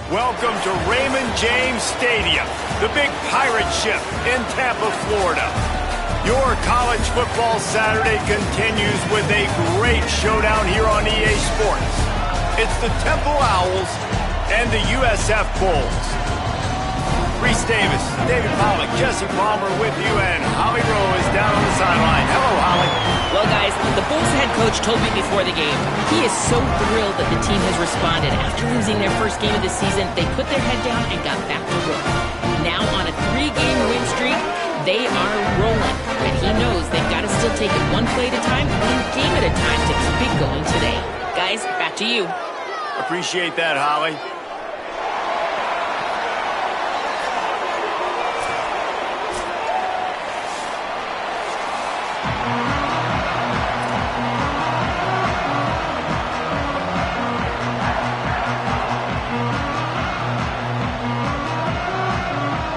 Welcome to Raymond James Stadium, the big pirate ship in Tampa, Florida. Your college football Saturday continues with a great showdown here on EA Sports. It's the Temple Owls and the USF Bulls. Reese Davis, David Pollack, Jesse Palmer with you, and Holly Rowe is down on the sideline. Hello, Holly. Well, guys, the Bulls head coach told me before the game, he is so thrilled that the team has responded. After losing their first game of the season, they put their head down and got back to work. Now on a 3-game win streak, they are rolling. And he knows they've got to still take it one play at a time, one game at a time to keep it going today. Guys, back to you. Appreciate that, Holly.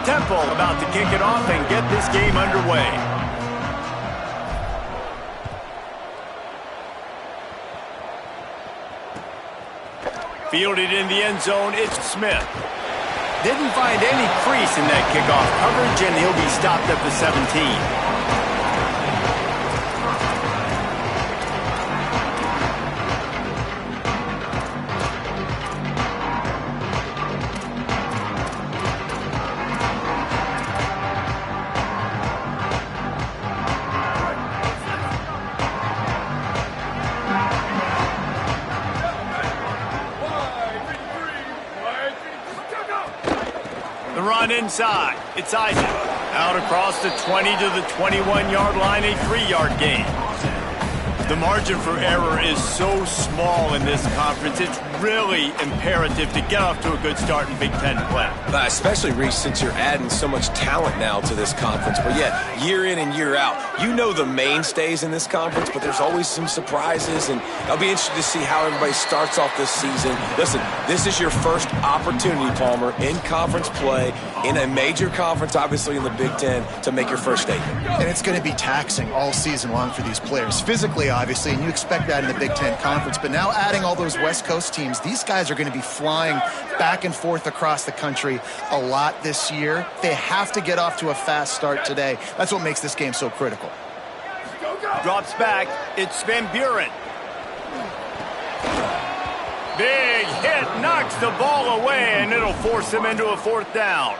Temple about to kick it off and get this game underway. Fielded in the end zone, it's Smith. Didn't find any crease in that kickoff coverage, and he'll be stopped at the 17. The run inside. It's Isaac. Out across the 20 to the 21-yard line, a 3-yard gain. The margin for error is so small in this conference, it's really imperative to get off to a good start in Big Ten play. Especially, Reese, since you're adding so much talent now to this conference. But yet, year in and year out, you know the mainstays in this conference, but there's always some surprises, and I'll be interested to see how everybody starts off this season. Listen, this is your first opportunity, Palmer, in conference play, in a major conference, obviously in the Big Ten, to make your first statement. And it's going to be taxing all season long for these players, physically, obviously, and you expect that in the Big Ten Conference. But now adding all those West Coast teams, these guys are going to be flying back and forth across the country a lot this year. They have to get off to a fast start today. That's what makes this game so critical. Drops back. It's Van Buren. Big hit, knocks the ball away, and it'll force him into a 4th down.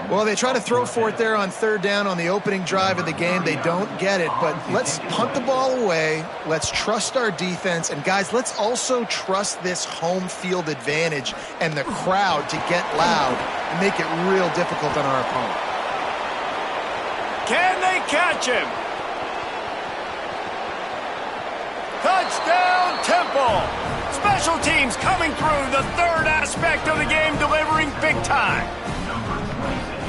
Well, they try to throw for it there on 3rd down on the opening drive of the game. They don't get it, but let's punt the ball away. Let's trust our defense. And, guys, let's also trust this home field advantage and the crowd to get loud and make it real difficult on our opponent. Can they catch him? Touchdown, Temple! Special teams coming through, the 3rd aspect of the game, delivering big time.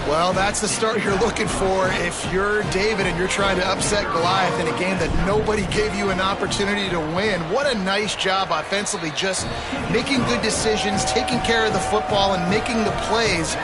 Well, that's the start you're looking for if you're David and you're trying to upset Goliath in a game that nobody gave you an opportunity to win. What a nice job offensively, just making good decisions, taking care of the football, and making the plays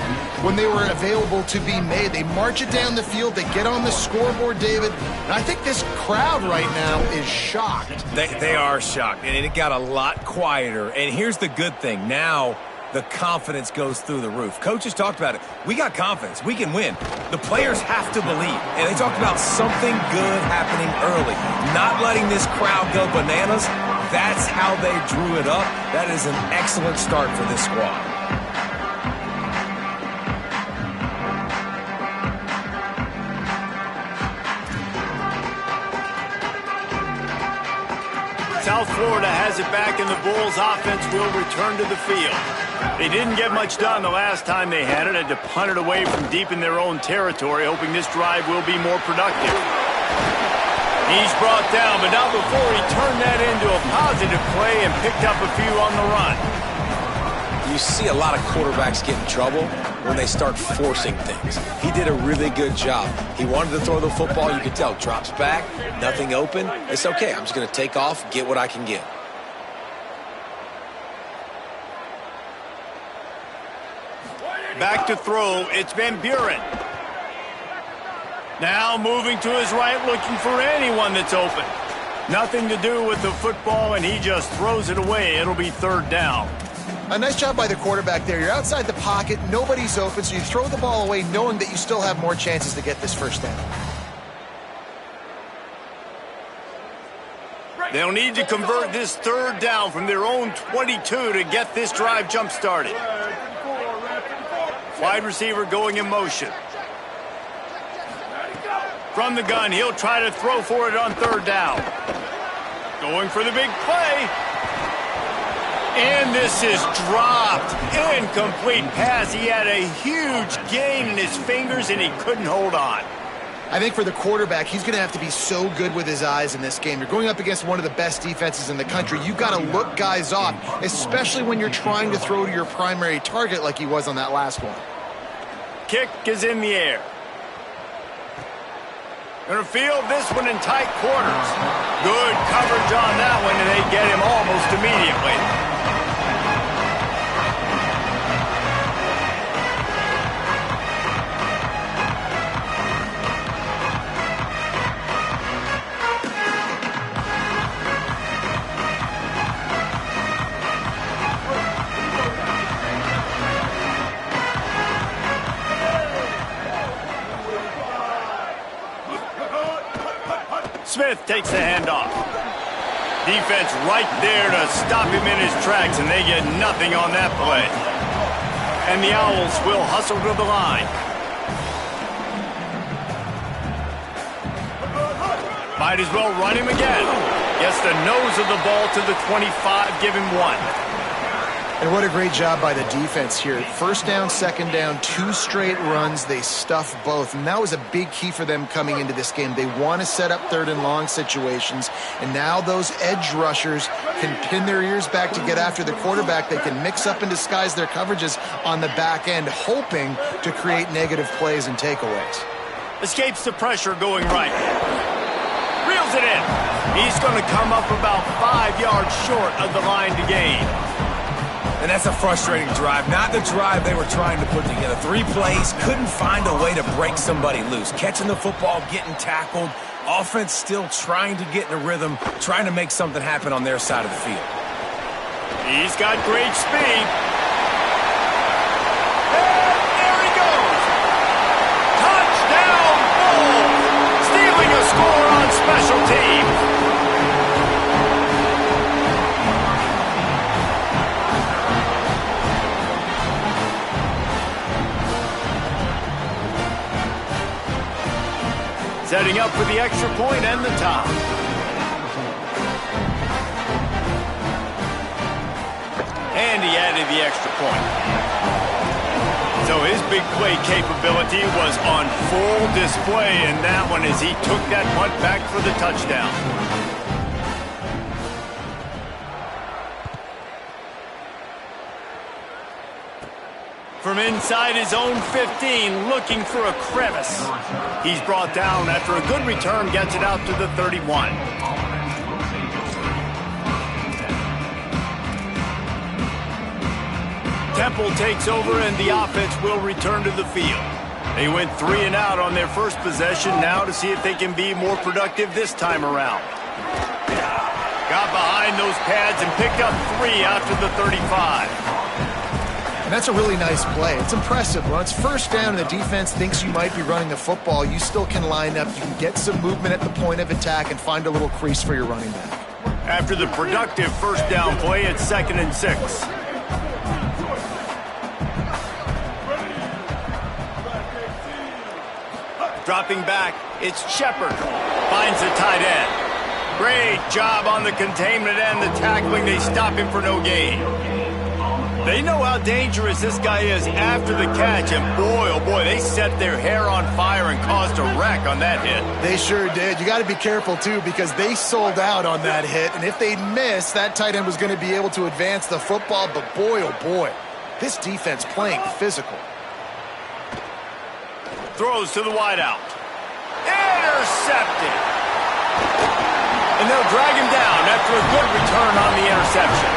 when they were available to be made. They march it down the field, they get on the scoreboard, David, and I think this crowd right now is shocked. They are shocked, and it got a lot quieter. And here's the good thing. Now the confidence goes through the roof. Coaches talked about it. We got confidence. We can win. The players have to believe. And they talked about something good happening early. Not letting this crowd go bananas. That's how they drew it up. That is an excellent start for this squad. South Florida has it back, and the Bulls offense will return to the field. They didn't get much done the last time they had it. Had to punt it away from deep in their own territory, hoping this drive will be more productive. He's brought down, but not before he turned that into a positive play and picked up a few on the run. You see a lot of quarterbacks get in trouble when they start forcing things. He did a really good job. He wanted to throw the football. You could tell. Drops back, nothing open. It's okay. I'm just going to take off, get what I can get. Back to throw. It's Van Buren. Now moving to his right, looking for anyone that's open. Nothing to do with the football, and he just throws it away. It'll be 3rd down. A nice job by the quarterback there. You're outside the pocket, nobody's open, so you throw the ball away knowing that you still have more chances to get this first down. They'll need to convert this third down from their own 22 to get this drive jump-started. Wide receiver going in motion. From the gun, he'll try to throw for it on third down. Going for the big play. And this is dropped. Incomplete pass. He had a huge gain in his fingers, and he couldn't hold on. I think for the quarterback, he's going to have to be so good with his eyes in this game. You're going up against one of the best defenses in the country. You've got to look guys off, especially when you're trying to throw to your primary target like he was on that last one. Kick is in the air. Gonna field this one in tight quarters. Good coverage on that one, and they get him almost immediately. Smith takes the handoff. Defense right there to stop him in his tracks, and they get nothing on that play. And the Owls will hustle to the line. Might as well run him again. Gets the nose of the ball to the 25, give him one. And what a great job by the defense here. First down, second down, 2 straight runs. They stuff both. And that was a big key for them coming into this game. They want to set up third and long situations. And now those edge rushers can pin their ears back to get after the quarterback. They can mix up and disguise their coverages on the back end, hoping to create negative plays and takeaways. Escapes the pressure going right. Reels it in. He's going to come up about 5 yards short of the line to gain. And that's a frustrating drive. Not the drive they were trying to put together. 3 plays, couldn't find a way to break somebody loose. Catching the football, getting tackled. Offense still trying to get in a rhythm, trying to make something happen on their side of the field. He's got great speed. And there he goes. Touchdown, Bulls. Stealing a score on special teams. Setting up for the extra point and the top. And he added the extra point. So his big play capability was on full display in that one as he took that punt back for the touchdown. From inside his own 15, looking for a crevice. He's brought down after a good return, gets it out to the 31. Temple takes over and the offense will return to the field. They went 3 and out on their first possession, now to see if they can be more productive this time around. Got behind those pads and picked up 3 after the 35. And that's a really nice play. It's impressive. When it's first down and the defense thinks you might be running the football, you still can line up. You can get some movement at the point of attack and find a little crease for your running back. After the productive first down play, it's 2nd and 6. Dropping back, it's Shepard. Finds the tight end. Great job on the containment and the tackling. They stop him for no gain. They know how dangerous this guy is after the catch, and boy, oh boy, they set their hair on fire and caused a wreck on that hit. They sure did. You got to be careful, too, because they sold out on that hit, and if they'd missed, that tight end was going to be able to advance the football, but boy, oh boy, this defense playing physical. Throws to the wideout. Intercepted. And they'll drag him down after a good return on the interception.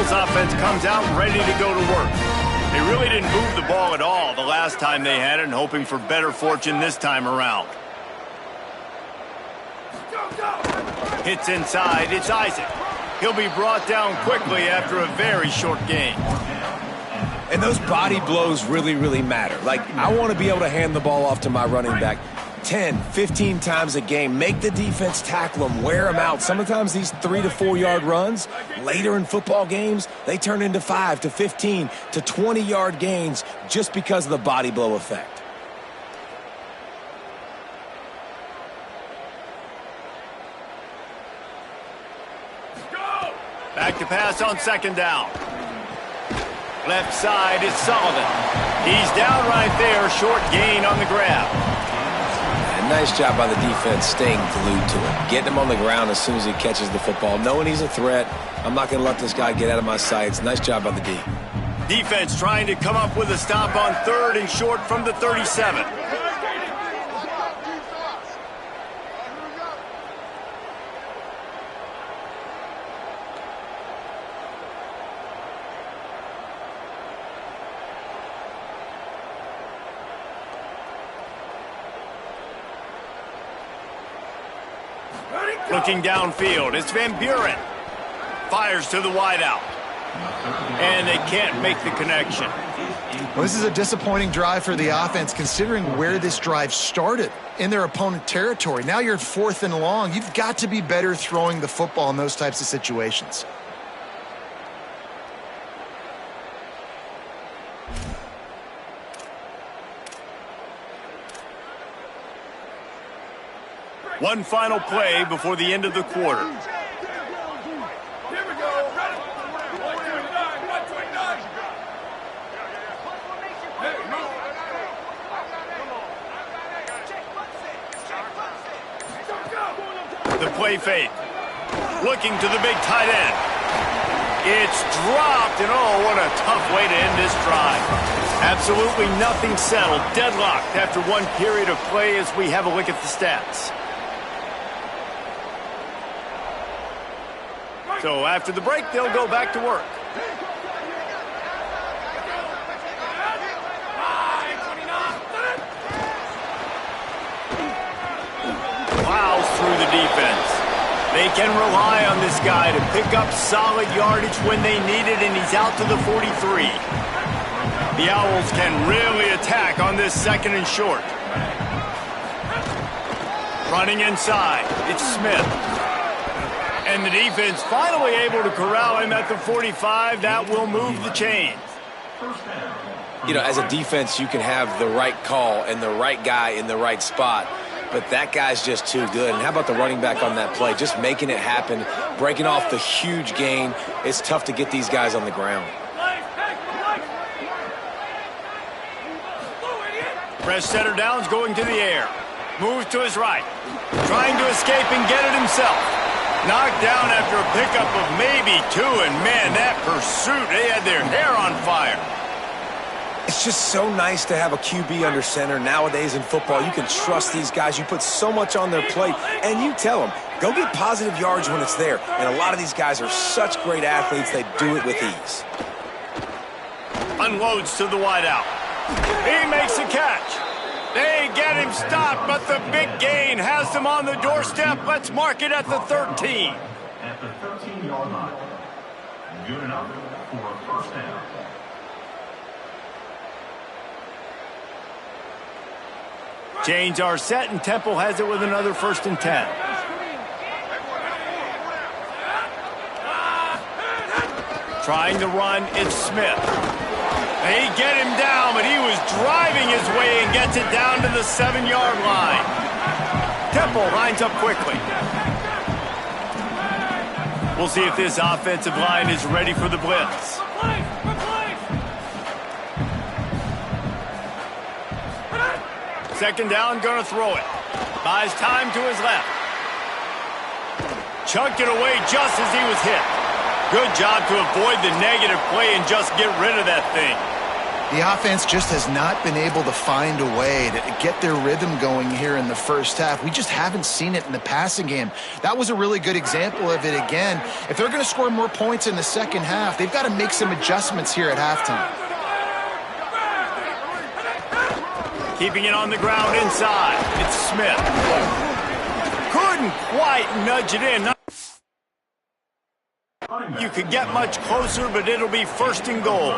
Eagles offense comes out ready to go to work. They really didn't move the ball at all the last time they had it, and hoping for better fortune this time around. Hits inside, it's Isaac. He'll be brought down quickly after a very short game. And those body blows really, really matter. Like, I want to be able to hand the ball off to my running back 10, 15 times a game. Make the defense tackle them, wear them out. Sometimes these 3 to 4 yard runs, later in football games, they turn into 5 to 15 to 20 yard gains just because of the body blow effect. Back to pass on second down. Left side is Sullivan. He's down right there, short gain on the grab. And nice job by the defense staying glued to him. Getting him on the ground as soon as he catches the football. Knowing he's a threat, I'm not going to let this guy get out of my sights. Nice job by the D. Defense trying to come up with a stop on third and short from the 37. Looking downfield, it's Van Buren. Fires to the wideout. And they can't make the connection. Well, this is a disappointing drive for the offense, considering where this drive started, in their opponent territory. Now you're 4th and long. You've got to be better throwing the football in those types of situations. One final play before the end of the quarter. The play fake. Looking to the big tight end. It's dropped, and oh, what a tough way to end this drive. Absolutely nothing settled. Deadlocked after one period of play as we have a look at the stats. So after the break, they'll go back to work. Plows through the defense. They can rely on this guy to pick up solid yardage when they need it, and he's out to the 43. The Owls can really attack on this second and short. Running inside, it's Smith. And the defense finally able to corral him at the 45. That will move the chains. You know, as a defense, you can have the right call and the right guy in the right spot, but that guy's just too good. And how about the running back on that play? Just making it happen, breaking off the huge gain. It's tough to get these guys on the ground. Fresh setter downs going to the air. Moves to his right. Trying to escape and get it himself. Knocked down after a pickup of maybe 2, and man, that pursuit, they had their hair on fire. It's just so nice to have a QB under center. Nowadays in football, you can trust these guys. You put so much on their plate, and you tell them, go get positive yards when it's there. And a lot of these guys are such great athletes, they do it with ease. Unloads to the wideout. He makes a catch. They get him stopped, but the big gain has them on the doorstep. Let's mark it at the 13. At the 13-yard line. Good enough for a first down. Chains are set, and Temple has it with another 1st and 10. Trying to run, it's Smith. They get him down, but he was driving his way and gets it down to the 7-yard line. Temple lines up quickly. We'll see if this offensive line is ready for the blitz. Second down, gonna throw it. Buys time to his left. Chucked it away just as he was hit. Good job to avoid the negative play and just get rid of that thing. The offense just has not been able to find a way to get their rhythm going here in the first half. We just haven't seen it in the passing game. That was a really good example of it again. If they're going to score more points in the second half, they've got to make some adjustments here at halftime. Keeping it on the ground inside. It's Smith. Couldn't quite nudge it in. You could get much closer, but it'll be 1st and goal.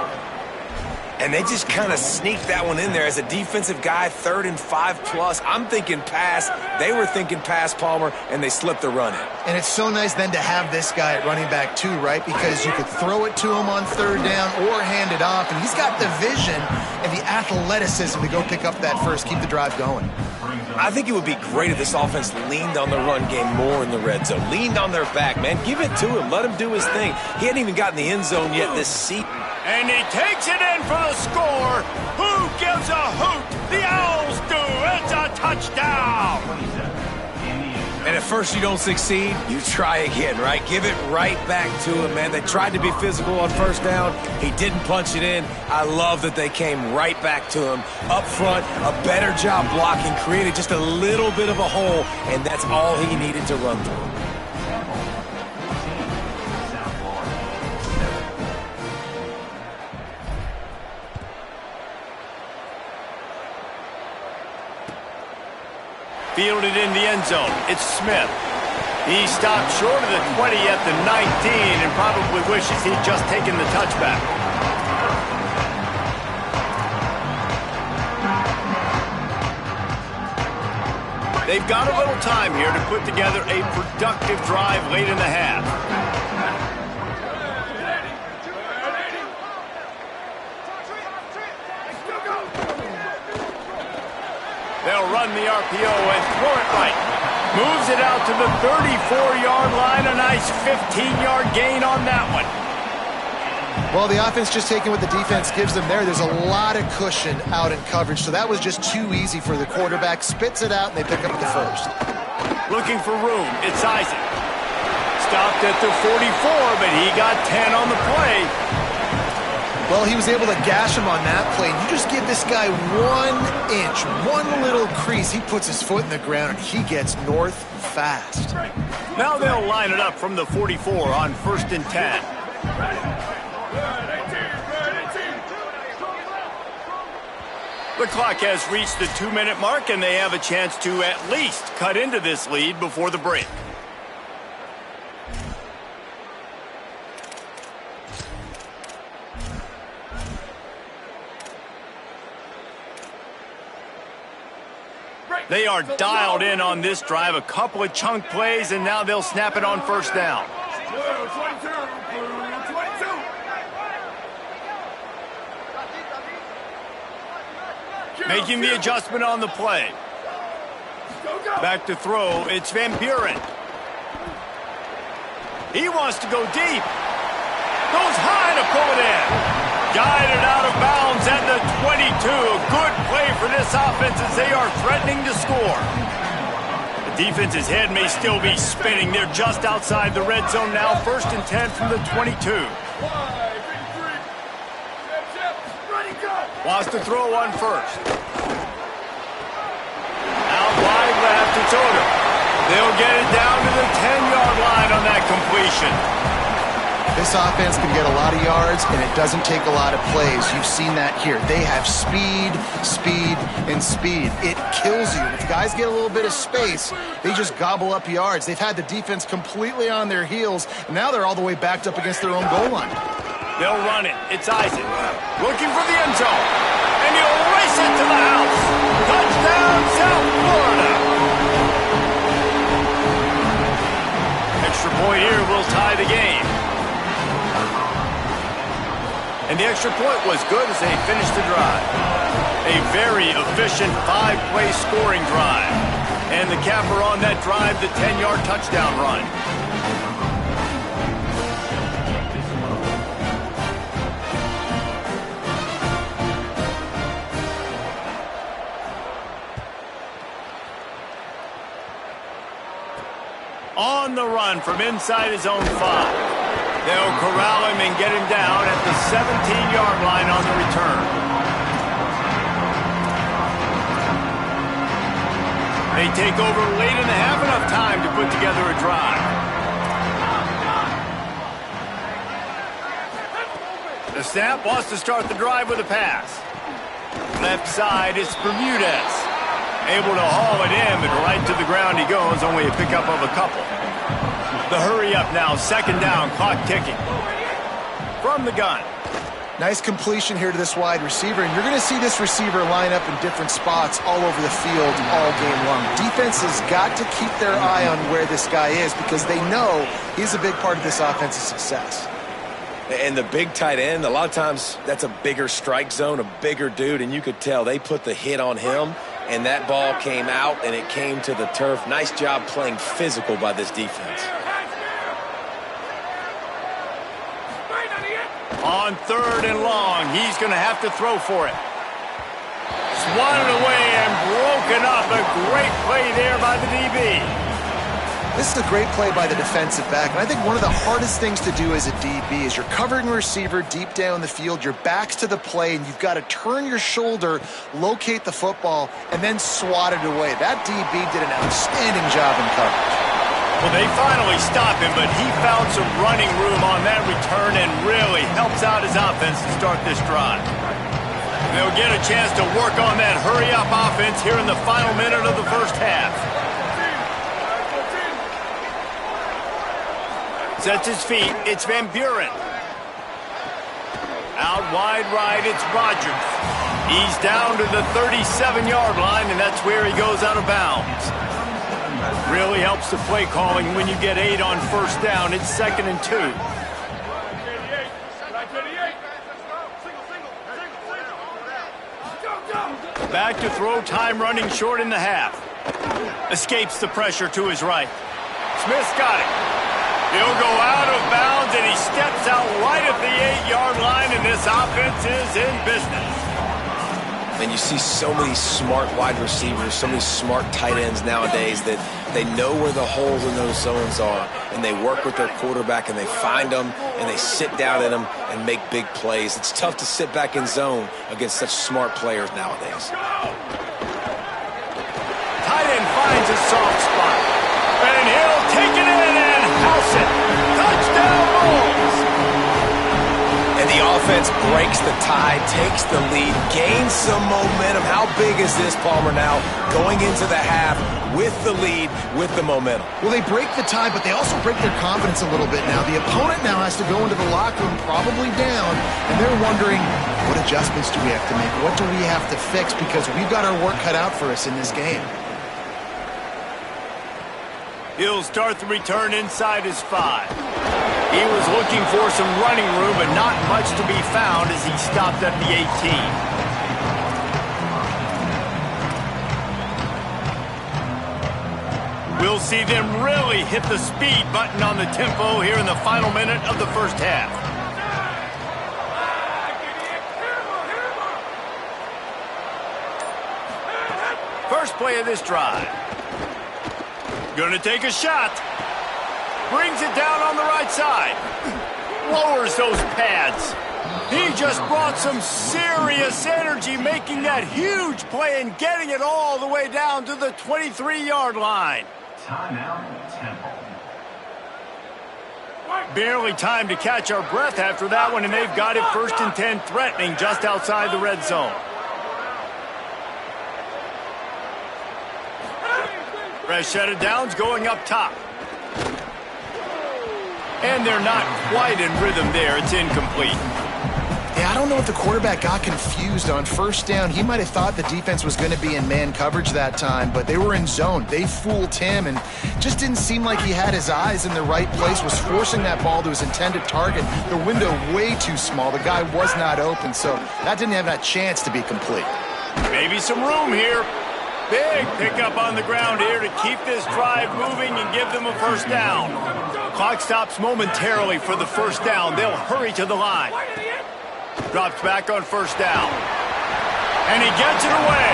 And they just kind of sneaked that one in there. As a defensive guy, 3rd and 5+. I'm thinking pass. They were thinking pass, Palmer, and they slipped the run in. And it's so nice then to have this guy at running back too, right? Because you could throw it to him on 3rd down or hand it off. And he's got the vision and the athleticism to go pick up that first, keep the drive going. I think it would be great if this offense leaned on the run game more in the red zone. Leaned on their back, man. Give it to him. Let him do his thing. He hadn't even gotten the end zone yet this season. And he takes it in for the score. Who gives a hoot? The Owls do. It's a touchdown. And at first you don't succeed, you try again, right? Give it right back to him, man. They tried to be physical on 1st down. He didn't punch it in. I love that they came right back to him. Up front, a better job blocking, created just a little bit of a hole, and that's all he needed to run through. Fielded in the end zone. It's Smith. He stopped short of the 20 at the 19 and probably wishes he'd just taken the touchback. They've got a little time here to put together a productive drive late in the half. They'll run the RPO and throw it right. Moves it out to the 34-yard line. A nice 15-yard gain on that one. Well, the offense just taking what the defense gives them there. There's a lot of cushion out in coverage, so that was just too easy for the quarterback. Spits it out, and they pick up the first. Looking for room. It's Isaac. Stopped at the 44, but he got 10 on the play. Well, he was able to gash him on that play. You just give this guy 1 inch, one little crease. He puts his foot in the ground, and he gets north fast. Now they'll line it up from the 44 on 1st and 10. The clock has reached the 2-minute mark, and they have a chance to at least cut into this lead before the break. They are dialed in on this drive, a couple of chunk plays, and now they'll snap it on 1st down. Making the adjustment on the play. Back to throw, it's Van Buren. He wants to go deep. Goes high to pull it in. Guided out of bounds at the 22. Good play for this offense as they are threatening to score. The defense's head may still be spinning. They're just outside the red zone now. 1st and 10 from the 22. Wants to throw on 1st. Out wide left, it's Odom. They'll get it down to the 10-yard line on that completion. This offense can get a lot of yards, and it doesn't take a lot of plays. You've seen that here. They have speed, speed, and speed. It kills you. If guys get a little bit of space, they just gobble up yards. They've had the defense completely on their heels, and now they're all the way backed up against their own goal line. They'll run it. It's Isaac. Looking for the end zone. And he'll race it to the house. Touchdown, South Florida. Extra point here will tie the game. And the extra point was good as they finished the drive. A very efficient 5-play scoring drive. And the capper on that drive, the 10-yard touchdown run. On the run from inside his own 5. They'll corral him and get him down at the 17-yard line on the return. They take over late in the half, enough time to put together a drive. The snap wants to start the drive with a pass. Left side is Bermudez. Able to haul it in, but right to the ground he goes, only a pickup of a couple. The hurry up now, second down, clock ticking. From the gun. Nice completion here to this wide receiver, and you're going to see this receiver line up in different spots all over the field all game long. Defense has got to keep their eye on where this guy is because they know he's a big part of this offensive success. And the big tight end, a lot of times that's a bigger strike zone, a bigger dude, and you could tell they put the hit on him, and that ball came out, and it came to the turf. Nice job playing physical by this defense. On third and long, he's going to have to throw for it. Swatted away and broken up. A great play there by the DB. This is a great play by the defensive back, and I think one of the hardest things to do as a DB is you're covering a receiver deep down the field, your back's to the play, and you've got to turn your shoulder, locate the football, and then swat it away. That DB did an outstanding job in coverage. Well, they finally stopped him, but he found some running room on that return and really helps out his offense to start this drive. They'll get a chance to work on that hurry-up offense here in the final minute of the first half. Sets his feet, it's Van Buren. Out wide right, it's Rodgers. He's down to the 37-yard line, and that's where he goes out of bounds. Really helps the play calling when you get 8 on first down. It's 2nd and 2. Back to throw, time running short in the half. Escapes the pressure to his right. Smith's got it. He'll go out of bounds, and he steps out right at the 8-yard line, and this offense is in business. And you see so many smart wide receivers, so many smart tight ends nowadays that they know where the holes in those zones are, and they work with their quarterback, and they find them, and they sit down in them and make big plays. It's tough to sit back in zone against such smart players nowadays. Tight end finds a soft spot, and he'll take it in and house it. Touchdown Bulls! And the offense breaks the tie, takes the lead, gains some momentum. How big is this, Palmer, now going into the half with the lead, with the momentum? Well, they break the tie, but they also break their confidence a little bit now. The opponent now has to go into the locker room probably down, and they're wondering, what adjustments do we have to make? What do we have to fix? Because we've got our work cut out for us in this game. He'll start the return inside his 5. He was looking for some running room, but not much to be found as he stopped at the 18. We'll see them really hit the speed button on the tempo here in the final minute of the first half. First play of this drive. Gonna take a shot. Brings it down on the right side. Lowers those pads. He just brought some serious energy making that huge play and getting it all the way down to the 23-yard line. Timeout, Temple. Barely time to catch our breath after that one, and they've got it 1st and 10 threatening just outside the red zone. Rashad Downs going up top. And they're not quite in rhythm there. It's incomplete. Yeah, I don't know if the quarterback got confused on first down. He might have thought the defense was going to be in man coverage that time, but they were in zone. They fooled him and just didn't seem like he had his eyes in the right place, was forcing that ball to his intended target. The window way too small. The guy was not open, so that didn't have that chance to be complete. Maybe some room here. Big pickup on the ground here to keep this drive moving and give them a first down. Clock stops momentarily for the first down. They'll hurry to the line. Drops back on first down. And he gets it away.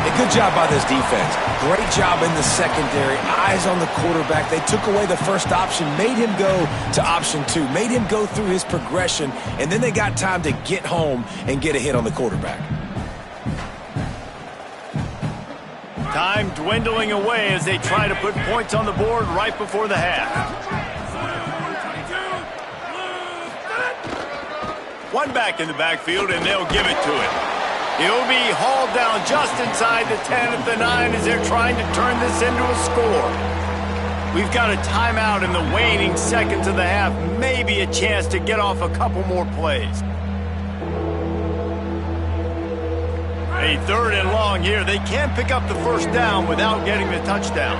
A good job by this defense. Great job in the secondary. Eyes on the quarterback. They took away the first option, made him go to option 2, made him go through his progression, and then they got time to get home and get a hit on the quarterback. Time dwindling away as they try to put points on the board right before the half. One back in the backfield, and they'll give it to him. He'll be hauled down just inside the 10 at the 9 as they're trying to turn this into a score. We've got a timeout in the waning seconds of the half. Maybe a chance to get off a couple more plays. A 3rd and long here. They can't pick up the first down without getting the touchdown.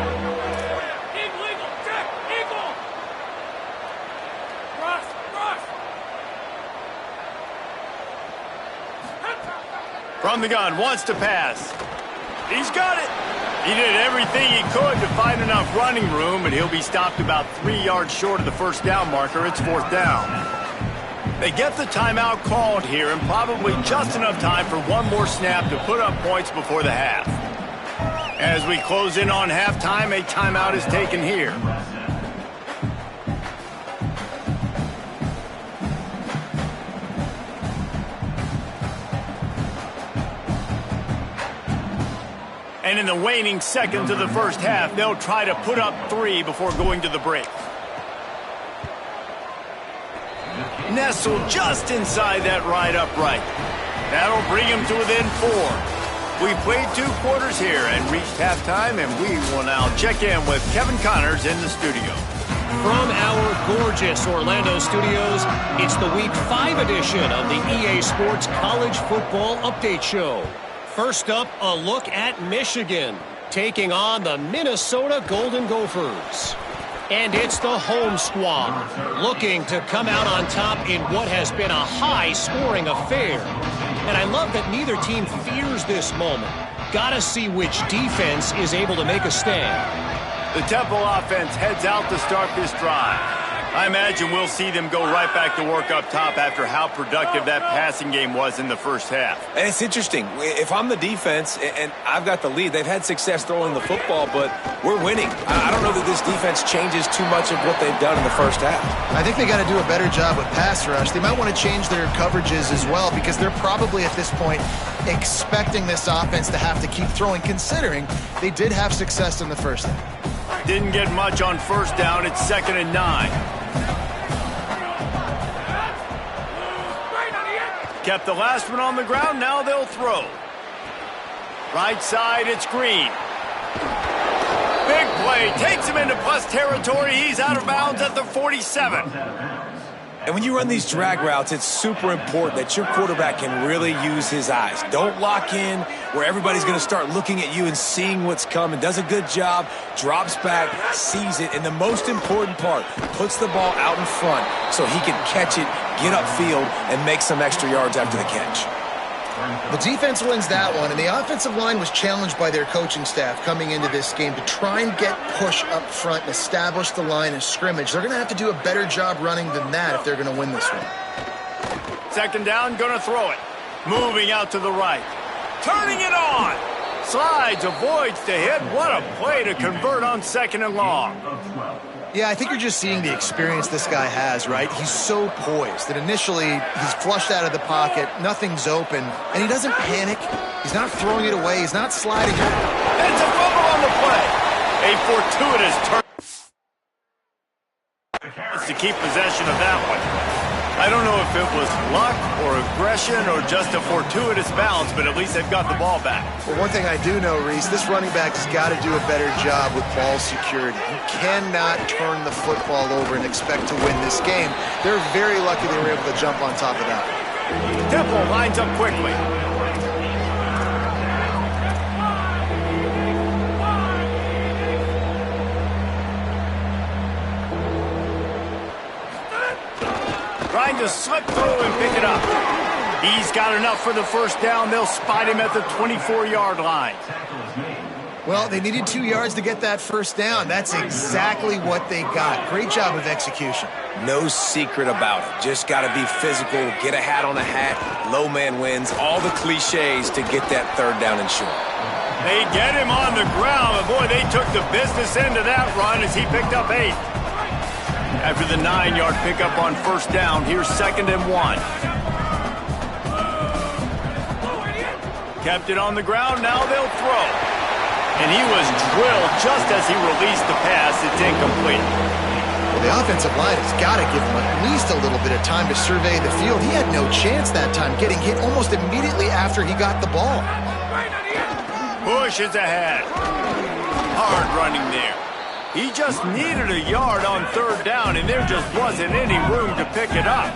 From the gun, wants to pass. He's got it. He did everything he could to find enough running room, but he'll be stopped about 3 yards short of the first down marker. It's 4th down. They get the timeout called here, and probably just enough time for one more snap to put up points before the half. As we close in on halftime, a timeout is taken here. And in the waning seconds of the first half, they'll try to put up 3 before going to the break. Nestled just inside that right upright. That'll bring him to within 4. We played 2 quarters here and reached halftime, and we will now check in with Kevin Connors in the studio. From our gorgeous Orlando studios, it's the Week 5 edition of the EA Sports College Football Update Show. First up, a look at Michigan, taking on the Minnesota Golden Gophers. And it's the home squad, looking to come out on top in what has been a high-scoring affair. And I love that neither team fears this moment. Gotta see which defense is able to make a stand. The Temple offense heads out to start this drive. I imagine we'll see them go right back to work up top after how productive that passing game was in the first half. And it's interesting. If I'm the defense and I've got the lead, they've had success throwing the football, but we're winning. I don't know that this defense changes too much of what they've done in the first half. I think they got to do a better job with pass rush. They might want to change their coverages as well because they're probably at this point expecting this offense to have to keep throwing, considering they did have success in the first half. Didn't get much on first down. It's 2nd and 9. Kept the last one on the ground. Now they'll throw. Right side, it's Green. Big play. Takes him into plus territory. He's out of bounds at the 47. And when you run these drag routes, it's super important that your quarterback can really use his eyes. Don't lock in where everybody's going to start looking at you and seeing what's coming. Does a good job, drops back, sees it, and the most important part, puts the ball out in front so he can catch it, get upfield, and make some extra yards after the catch. The defense wins that one, and the offensive line was challenged by their coaching staff coming into this game to try and get push up front and establish the line of scrimmage. They're going to have to do a better job running than that if they're going to win this one. 2nd down, going to throw it. Moving out to the right. Turning it on. Slides, avoids the hit. What a play to convert on 2nd and long. Yeah, I think you're just seeing the experience this guy has, right? He's so poised that initially he's flushed out of the pocket, nothing's open, and he doesn't panic. He's not throwing it away. He's not sliding it. It's a fumble on the play. A fortuitous turn to keep possession of that one. I don't know if it was luck or aggression or just a fortuitous bounce, but at least they've got the ball back. Well, one thing I do know, Reese, this running back has got to do a better job with ball security. You cannot turn the football over and expect to win this game. They're very lucky they were able to jump on top of that. Temple lines up quickly. Trying to slip through and pick it up. He's got enough for the first down. They'll spot him at the 24-yard line. Well, they needed 2 yards to get that first down. That's exactly what they got. Great job of execution. No secret about it. Just got to be physical, get a hat on a hat, low man wins, all the cliches to get that 3rd down and short. They get him on the ground, but boy, they took the business end of that run as he picked up 8. After the 9-yard pickup on first down, here's 2nd and 1. Kept it on the ground, now they'll throw. And he was drilled just as he released the pass. It's incomplete. Well, the offensive line has got to give him at least a little bit of time to survey the field. He had no chance that time, getting hit almost immediately after he got the ball. Bush is ahead. Hard running there. He just needed a yard on third down, and there just wasn't any room to pick it up.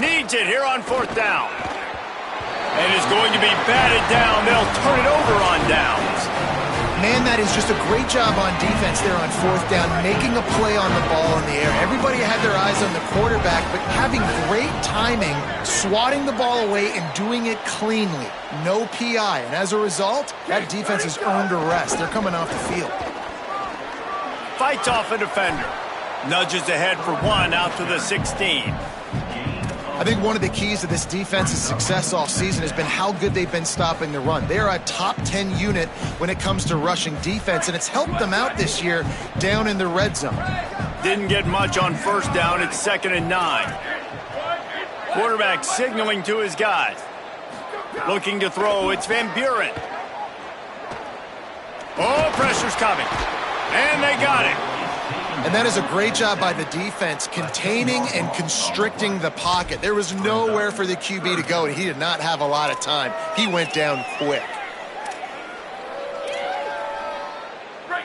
Needs it here on fourth down. And is going to be batted down. They'll turn it over on downs. Man, that is just a great job on defense there on fourth down, making a play on the ball in the air. Everybody had their eyes on the quarterback, but having great timing, swatting the ball away and doing it cleanly. No PI. And as a result, that defense has earned a rest. They're coming off the field. Fights off a defender. Nudges ahead for one out to the 16. I think one of the keys to this defense's success all season has been how good they've been stopping the run. They are a top 10 unit when it comes to rushing defense, and it's helped them out this year down in the red zone. Didn't get much on first down. It's 2nd and 9. Quarterback signaling to his guys. Looking to throw. It's Van Buren. Oh, pressure's coming. And they got it. And that is a great job by the defense, containing and constricting the pocket. There was nowhere for the QB to go, and he did not have a lot of time. He went down quick.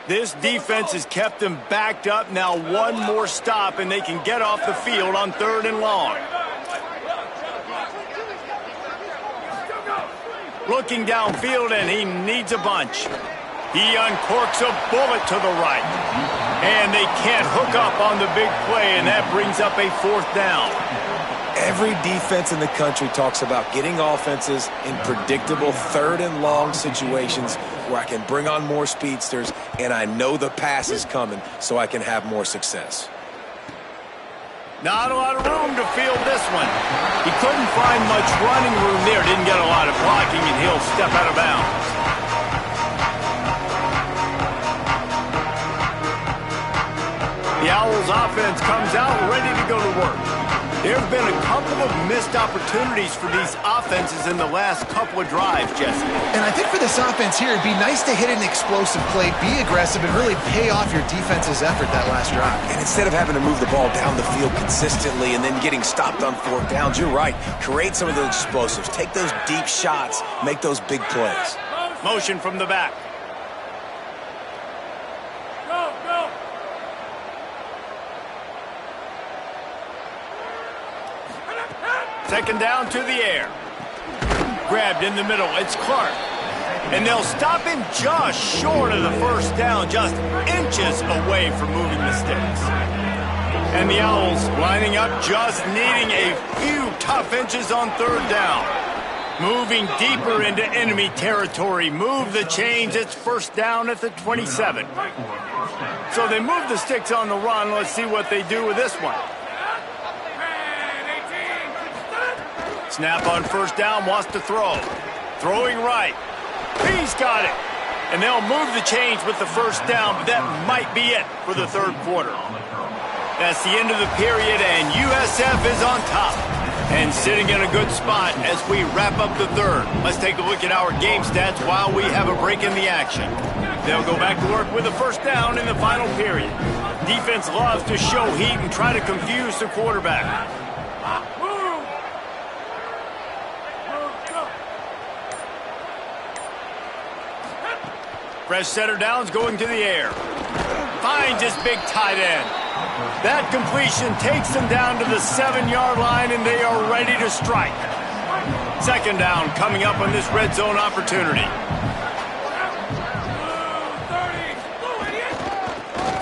This defense has kept them backed up. Now one more stop, and they can get off the field on 3rd and long. Looking downfield, and he needs a bunch. He uncorks a bullet to the right. And they can't hook up on the big play, and that brings up a 4th down. Every defense in the country talks about getting offenses in predictable 3rd and long situations where I can bring on more speedsters, and I know the pass is coming, so I can have more success. Not a lot of room to field this one. He couldn't find much running room there. Didn't get a lot of blocking, and he'll step out of bounds. The Owls offense comes out ready to go to work. There have been a couple of missed opportunities for these offenses in the last couple of drives, Jesse. And I think for this offense here, it'd be nice to hit an explosive play, be aggressive, and really pay off your defense's effort that last drive. And instead of having to move the ball down the field consistently and then getting stopped on 4th downs, you're right. Create some of those explosives. Take those deep shots. Make those big plays. Motion from the back. Second down to the air. Grabbed in the middle. It's Clark. And they'll stop him just short of the first down, just inches away from moving the sticks. And the Owls lining up, just needing a few tough inches on 3rd down. Moving deeper into enemy territory. Move the chains. It's 1st down at the 27. So they move the sticks on the run. Let's see what they do with this one. Snap on 1st down, wants to throw. Throwing right. He's got it. And they'll move the chains with the 1st down, but that might be it for the 3rd quarter. That's the end of the period, and USF is on top. And sitting in a good spot as we wrap up the 3rd. Let's take a look at our game stats while we have a break in the action. They'll go back to work with a 1st down in the final period. Defense loves to show heat and try to confuse the quarterback. Fresh center downs going to the air. Finds his big tight end. That completion takes them down to the 7-yard line, and they are ready to strike. 2nd down coming up on this red zone opportunity.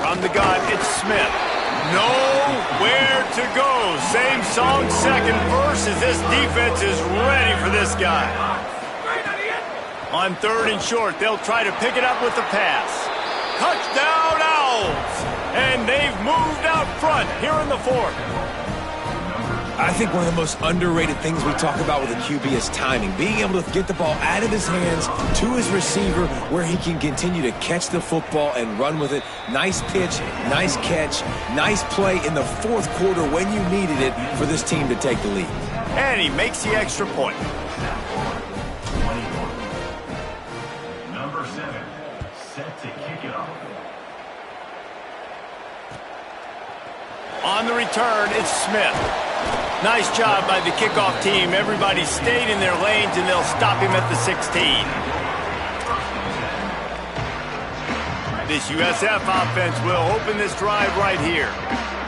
From the gun, it's Smith. Nowhere to go. Same song, 2nd verse, as this defense is ready for this guy. On 3rd and short, they'll try to pick it up with the pass. Touchdown, Owls! And they've moved out front here in the 4th. I think one of the most underrated things we talk about with a QB is timing. Being able to get the ball out of his hands to his receiver where he can continue to catch the football and run with it. Nice pitch, nice catch, nice play in the fourth quarter when you needed it for this team to take the lead. And he makes the extra point. Number 7, set to kick it off. On the return, it's Smith. Nice job by the kickoff team. Everybody stayed in their lanes, and they'll stop him at the 16. This USF offense will open this drive right here.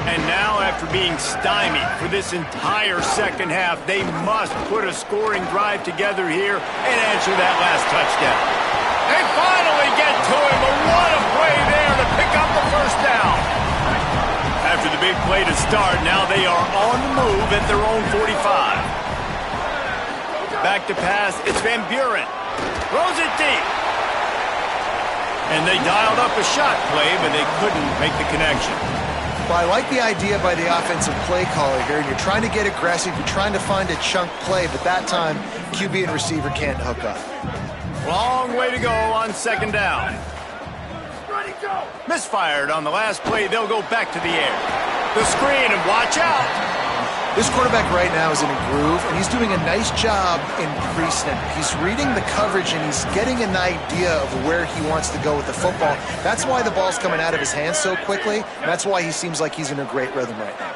And now, after being stymied for this entire second half, they must put a scoring drive together here and answer that last touchdown. They finally get to him, but what a play there to pick up the first down. After the big play to start, now they are on the move at their own 45. Back to pass, it's Van Buren. Throws it deep. And they dialed up a shot play, but they couldn't make the connection. Well, I like the idea by the offensive play caller here. You're trying to get aggressive. You're trying to find a chunk play, but that time, QB and receiver can't hook up. Long way to go on second down. Misfired on the last play. They'll go back to the air. The screen, and watch out. This quarterback right now is in a groove, and he's doing a nice job in pre-snap. He's reading the coverage, and he's getting an idea of where he wants to go with the football. That's why the ball's coming out of his hands so quickly, and that's why he seems like he's in a great rhythm right now.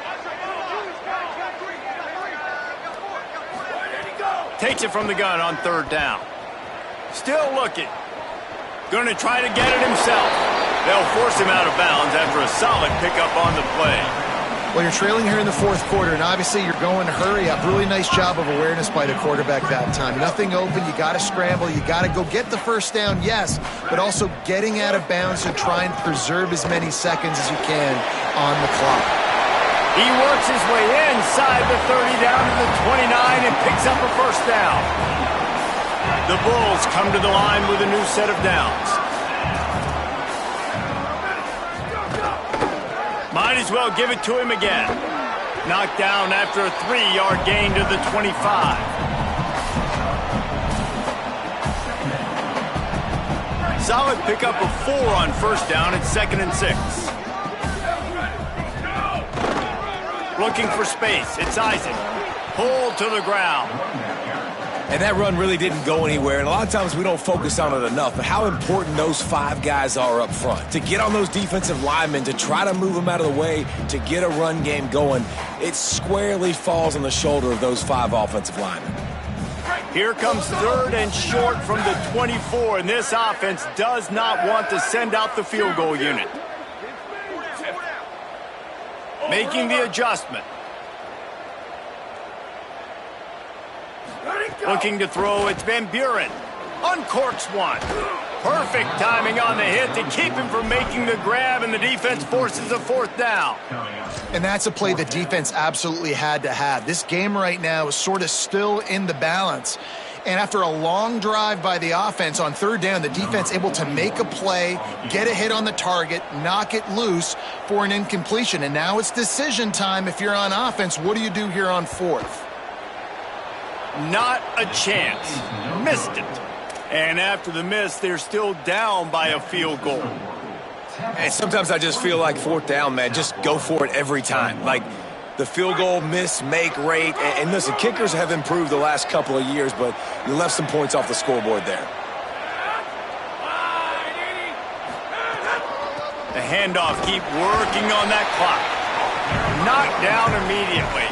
Takes it from the gun on third down. Still looking. Going to try to get it himself. They'll force him out of bounds after a solid pickup on the play. Well, you're trailing here in the fourth quarter, and obviously you're going hurry up. Really nice job of awareness by the quarterback that time. Nothing open. You got to scramble. You got to go get the first down, yes, but also getting out of bounds to try and preserve as many seconds as you can on the clock. He works his way inside the 30 down to the 29 and picks up a first down. The Bulls come to the line with a new set of downs. Might as well give it to him again. Knocked down after a 3-yard gain to the 25. Solid pickup of 4 on first down at 2nd and 6. Looking for space. It's Isaac. Pulled to the ground. And that run really didn't go anywhere, and a lot of times we don't focus on it enough, but how important those 5 guys are up front. To get on those defensive linemen, to try to move them out of the way, to get a run game going, it squarely falls on the shoulder of those 5 offensive linemen. Here comes third and short from the 24, and this offense does not want to send out the field goal unit. Making the adjustment. Looking to throw, it's Van Buren. Uncorks one. Perfect timing on the hit to keep him from making the grab, and the defense forces a fourth down. And that's a play the defense absolutely had to have. This game right now is sort of still in the balance. And after a long drive by the offense on third down, the defense able to make a play, get a hit on the target, knock it loose for an incompletion. And now it's decision time if you're on offense. What do you do here on fourth? Not a chance. Missed it. And after the miss, they're still down by a field goal. And sometimes I just feel like fourth down, man, just go for it every time. Like the field goal miss-make rate. And listen, kickers have improved the last couple of years, but you left some points off the scoreboard there. The handoff, keep working on that clock. Knocked down immediately.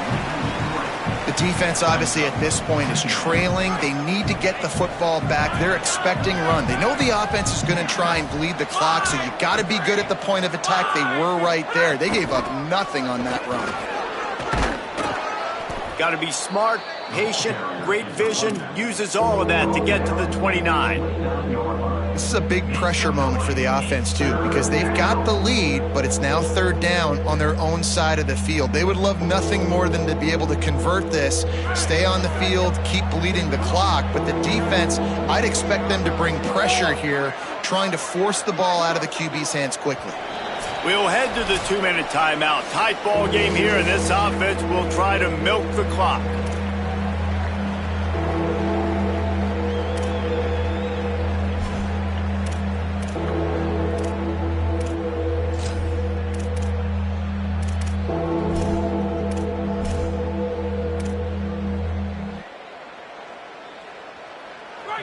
The defense, obviously, at this point is trailing. They need to get the football back. They're expecting run. They know the offense is going to try and bleed the clock, so you got to be good at the point of attack. They were right there. They gave up nothing on that run. Got to be smart, patient, great vision. Uses all of that to get to the 29. This is a big pressure moment for the offense, too, because they've got the lead, but it's now third down on their own side of the field. They would love nothing more than to be able to convert this, stay on the field, keep bleeding the clock. But the defense, I'd expect them to bring pressure here, trying to force the ball out of the QB's hands quickly. We'll head to the 2-minute timeout. Tight ball game here, and this offense will try to milk the clock.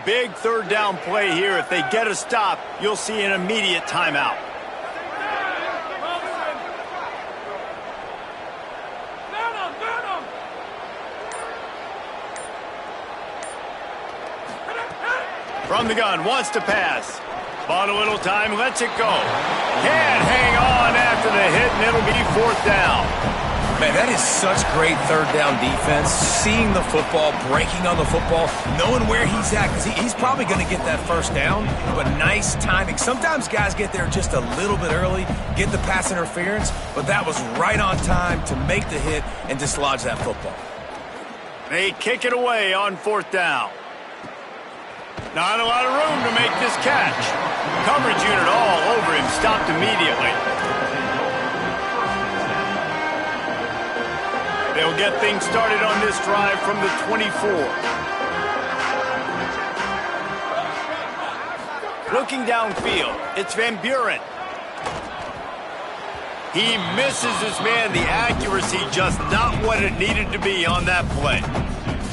Big third down play here. If they get a stop, you'll see an immediate timeout. From the gun, wants to pass. Bought a little time, lets it go. Can't hang on after the hit, and it'll be fourth down. Man, that is such great third down defense. Seeing the football, breaking on the football, knowing where he's at, because he's probably going to get that first down, but nice timing. Sometimes guys get there just a little bit early, get the pass interference, but that was right on time to make the hit and dislodge that football. They kick it away on fourth down. Not a lot of room to make this catch. Coverage unit all over him, stopped immediately. They'll get things started on this drive from the 24. Looking downfield, it's Van Buren. He misses his man. The accuracy just not what it needed to be on that play.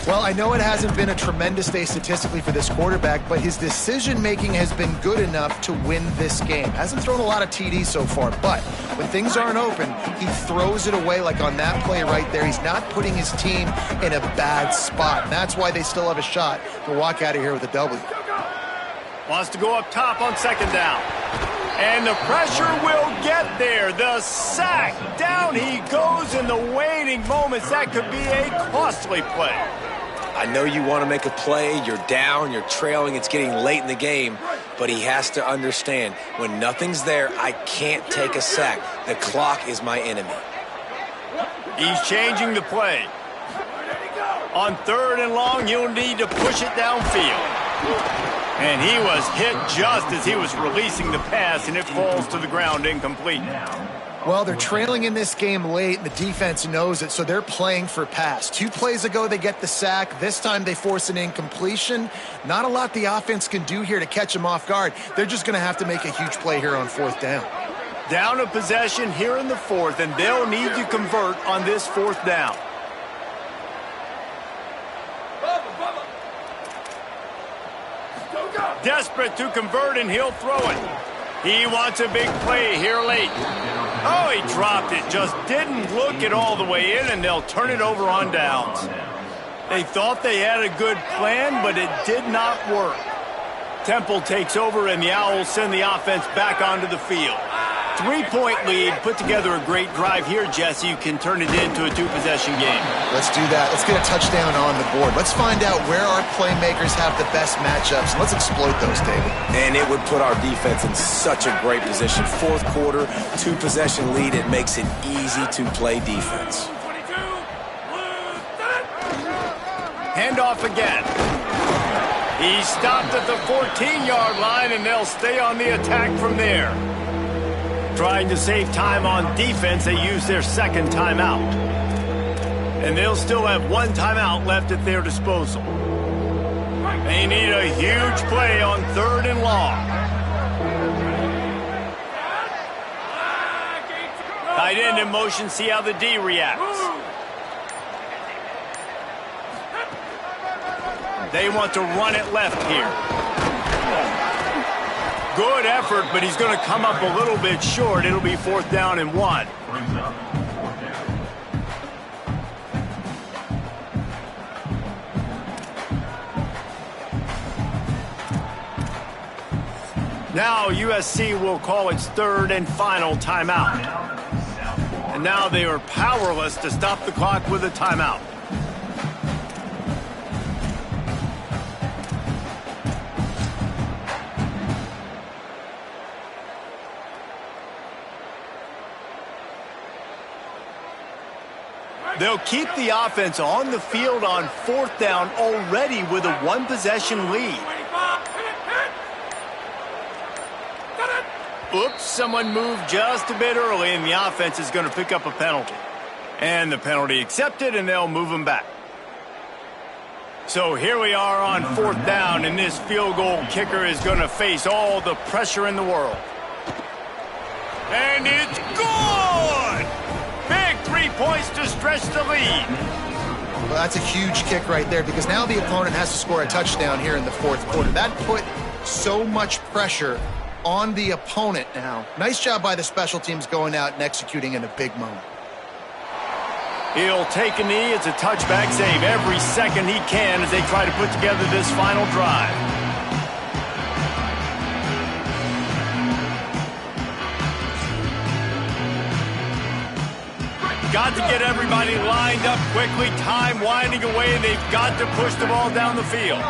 Well, I know it hasn't been a tremendous day statistically for this quarterback, but his decision-making has been good enough to win this game. Hasn't thrown a lot of TDs so far, but when things aren't open, he throws it away like on that play right there. He's not putting his team in a bad spot, and that's why they still have a shot to walk out of here with a W. Wants to go up top on second down. And the pressure will get there. The sack. Down he goes in the waiting moments. That could be a costly play. I know you want to make a play, you're down, you're trailing, it's getting late in the game, but he has to understand, when nothing's there, I can't take a sack. The clock is my enemy. He's changing the play. On third and long, you'll need to push it downfield. And he was hit just as he was releasing the pass, and it falls to the ground incomplete. Well, they're trailing in this game late, and the defense knows it, so they're playing for pass. 2 plays ago, they get the sack. This time, they force an incompletion. Not a lot the offense can do here to catch them off guard. They're just going to have to make a huge play here on fourth down. Down a possession here in the fourth, and they'll need to convert on this fourth down. Desperate to convert, and he'll throw it. He wants a big play here late. Oh, he dropped it. Just didn't look it all the way in, and they'll turn it over on downs. They thought they had a good plan, but it did not work. Temple takes over, and the Owls send the offense back onto the field. 3-point lead, put together a great drive here, Jesse. You can turn it into a 2-possession game. Let's do that. Let's get a touchdown on the board. Let's find out where our playmakers have the best matchups. Let's exploit those, David. And it would put our defense in such a great position. Fourth quarter, 2-possession lead. It makes it easy to play defense. Handoff again. He stopped at the 14-yard line, and they'll stay on the attack from there. Trying to save time on defense, they use their second timeout. And they'll still have 1 timeout left at their disposal. They need a huge play on third and long. Tight end in motion, see how the D reacts. They want to run it left here. Good effort, but he's going to come up a little bit short. It'll be fourth down and 1. Now USC will call its third and final timeout. And now they are powerless to stop the clock with a timeout. They'll keep the offense on the field on fourth down already with a 1-possession lead. Oops, someone moved just a bit early, and the offense is going to pick up a penalty. And the penalty accepted, and they'll move them back. So here we are on 4th down, and this field goal kicker is going to face all the pressure in the world. And it's good! Big 3 points to stretch the lead. Well, that's a huge kick right there because now the opponent has to score a touchdown here in the 4th quarter. That put so much pressure on the opponent now. Nice job by the special teams going out and executing in a big moment. He'll take a knee. It's a touchback save every second he can as they try to put together this final drive. Got to get everybody lined up quickly. Time winding away. They've got to push the ball down the field.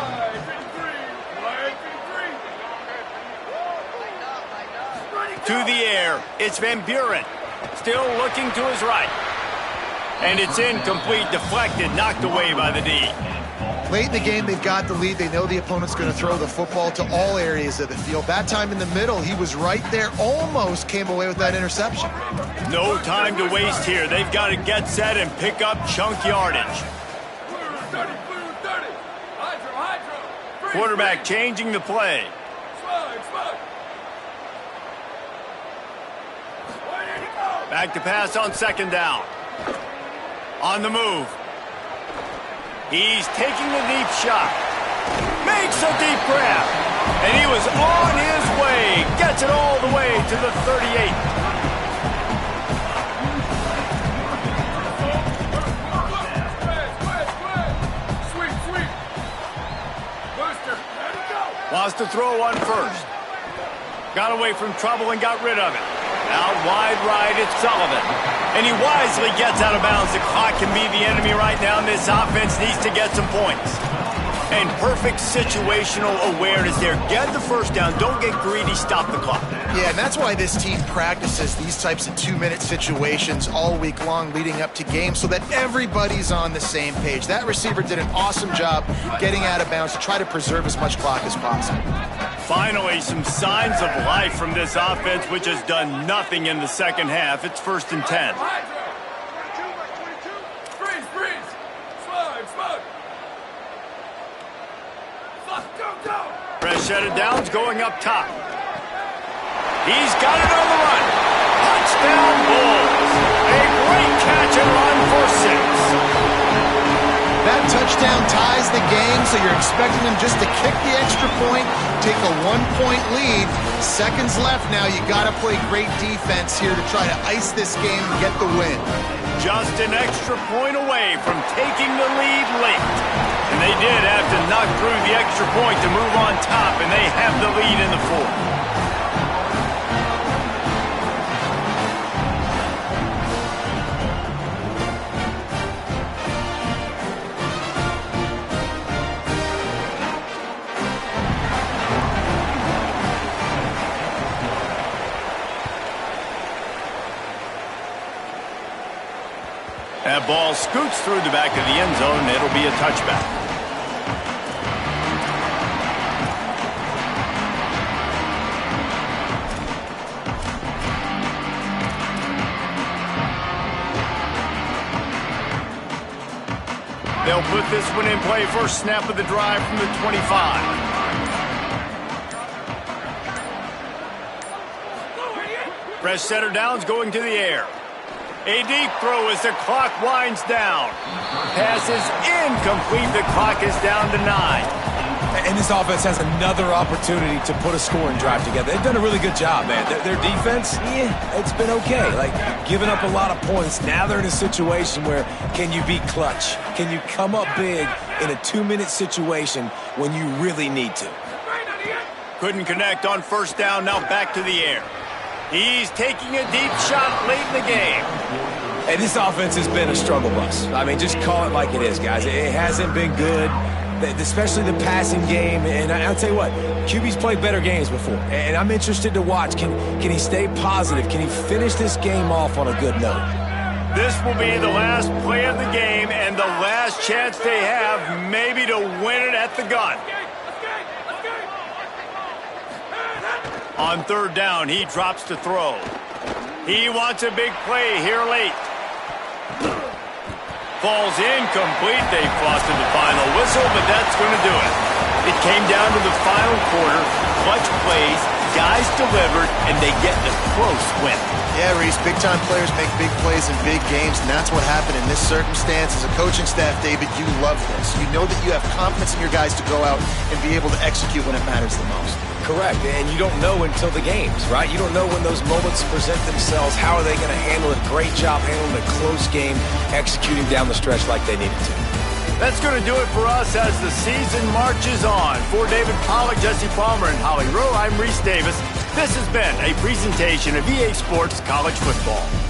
To the air. It's Van Buren. Still looking to his right. And it's incomplete, deflected, knocked away by the D. Late in the game, they've got the lead. They know the opponent's going to throw the football to all areas of the field. That time in the middle, he was right there, almost came away with that interception. No time to waste here. They've got to get set and pick up chunk yardage. Quarterback changing the play. Back to pass on 2nd down. On the move. He's taking the deep shot. Makes a deep grab. And he was on his way. Gets it all the way to the 38. Wants to throw on first. Got away from trouble and got rid of it. Out wide right, it's Sullivan. And he wisely gets out of bounds. The clock can be the enemy right now, and this offense needs to get some points. And perfect situational awareness there. Get the first down. Don't get greedy. Stop the clock. Yeah, and that's why this team practices these types of 2-minute situations all week long leading up to games so that everybody's on the same page. That receiver did an awesome job getting out of bounds to try to preserve as much clock as possible. Finally, some signs of life from this offense, which has done nothing in the second half. It's 1st and 10. Fresh set of downs going up top. He's got it on the run. Touchdown Bulls. A great catch and run for 6. That touchdown ties the game, so you're expecting them just to kick the extra point, take a 1-point lead. Seconds left now. You got to play great defense here to try to ice this game and get the win. Just an extra point away from taking the lead late. And they did have to knock through the extra point to move on top, and they have the lead in the 4th. That ball scoots through the back of the end zone, and it'll be a touchback. They'll put this one in play. First snap of the drive from the 25. Fresh setter downs going to the air. A deep throw as the clock winds down. Pass is incomplete. The clock is down to 9. And this offense has another opportunity to put a scoring drive together. They've done a really good job, man. Their defense, yeah, it's been okay. Like, giving up a lot of points. Now they're in a situation where can you be clutch? Can you come up big in a 2-minute situation when you really need to? Couldn't connect on first down. Now back to the air. He's taking a deep shot late in the game. And this offense has been a struggle bus. I mean, just call it like it is, guys. It hasn't been good, especially the passing game. And I'll tell you what, QB's played better games before. And I'm interested to watch. Can he stay positive? Can he finish this game off on a good note? This will be the last play of the game and the last chance they have maybe to win it at the gun. On third down, he drops to throw. He wants a big play here late. Falls incomplete. They fought to the final whistle, but that's going to do it. It came down to the final quarter. Clutch plays, guys delivered, and they get a close win. Yeah, Reese, big-time players make big plays in big games, and that's what happened in this circumstance. As a coaching staff, David, you love this. You know that you have confidence in your guys to go out and be able to execute when it matters the most. Correct, and you don't know until the games, right? You don't know when those moments present themselves. How are they going to handle it? Great job handling a close game, executing down the stretch like they needed to. That's going to do it for us as the season marches on. For David Pollack, Jesse Palmer, and Holly Rowe, I'm Reese Davis. This has been a presentation of EA Sports College Football.